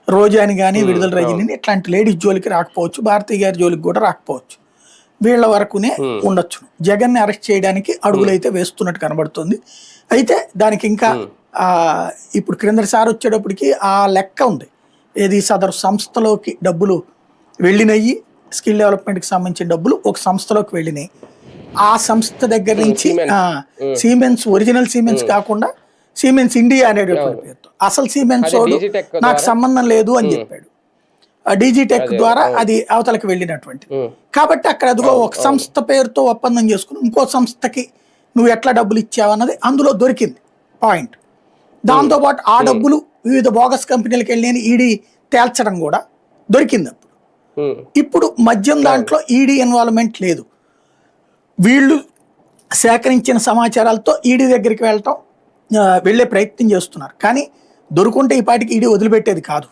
రోజాని కానీ విడుదల రజనీని ఇట్లాంటి లేడీస్ జోలికి రాకపోవచ్చు, భారతి గారి జోలికి కూడా రాకపోవచ్చు. వీళ్ళ వరకునే ఉండొచ్చు. జగన్ని అరెస్ట్ చేయడానికి అడుగులు అయితే వేస్తున్నట్టు కనబడుతుంది. అయితే దానికి ఇంకా ఇప్పుడు క్రిందసారి వచ్చేటప్పటికి ఆ లెక్క ఉంది. ఏది సదరు సంస్థలోకి డబ్బులు వెళ్ళినవి, స్కిల్ డెవలప్మెంట్కి సంబంధించిన డబ్బులు ఒక సంస్థలోకి వెళ్ళినాయి. ఆ సంస్థ దగ్గర నుంచి సిమెన్స్, ఒరిజినల్ సిమెన్స్ కాకుండా సిమెన్స్ ఇండియా అనేటువంటి పేరుతో, అసలు సిమెన్స్ నాకు సంబంధం లేదు అని చెప్పాడు. డిజిటెక్ ద్వారా అది అవతలకి వెళ్ళినటువంటి. కాబట్టి అక్కడ అదిగో ఒక సంస్థ పేరుతో ఒప్పందం చేసుకుని ఇంకో సంస్థకి నువ్వు ఎట్లా డబ్బులు ఇచ్చావు అన్నది అందులో దొరికింది పాయింట్. దాంతోపాటు ఆ డబ్బులు వివిధ బోగస్ కంపెనీలకు వెళ్ళి ఈడీ తేల్చడం కూడా దొరికింది అప్పుడు. ఇప్పుడు మద్యం దాంట్లో ఈడీ ఇన్వాల్వ్మెంట్ లేదు. వీళ్ళు సేకరించిన సమాచారాలతో ఈడీ దగ్గరికి వెళ్ళే ప్రయత్నం చేస్తున్నారు. కానీ దొరుకుంటే ఈ పాటికి ఈడీ వదిలిపెట్టేది కాదు.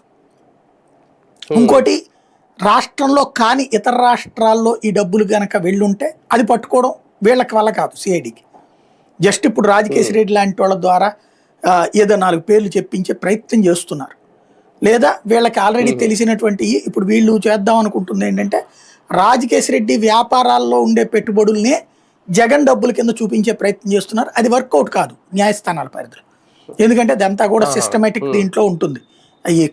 ఇంకోటి, రాష్ట్రంలో కానీ ఇతర రాష్ట్రాల్లో ఈ డబ్బులు గనక వెళ్ళుంటే అది పట్టుకోవడం వీళ్ళకి వల్ల కాదు సిఐడికి. జస్ట్ ఇప్పుడు రాజకేశ్ రెడ్డి లాంటి వాళ్ళ ద్వారా ఏదో 4 పేర్లు చెప్పించే ప్రయత్నం చేస్తున్నారు. లేదా వీళ్ళకి ఆల్రెడీ తెలిసినటువంటి, ఇప్పుడు వీళ్ళు చేద్దాం అనుకుంటుంది ఏంటంటే రాజకేశ్ రెడ్డి వ్యాపారాల్లో ఉండే పెట్టుబడుల్నే జగన్ డబ్బుల కింద చూపించే ప్రయత్నం చేస్తున్నారు. అది వర్కౌట్ కాదు న్యాయస్థానాల పరిధిలో. ఎందుకంటే అదంతా కూడా సిస్టమేటిక్ దీంట్లో ఉంటుంది. ఈ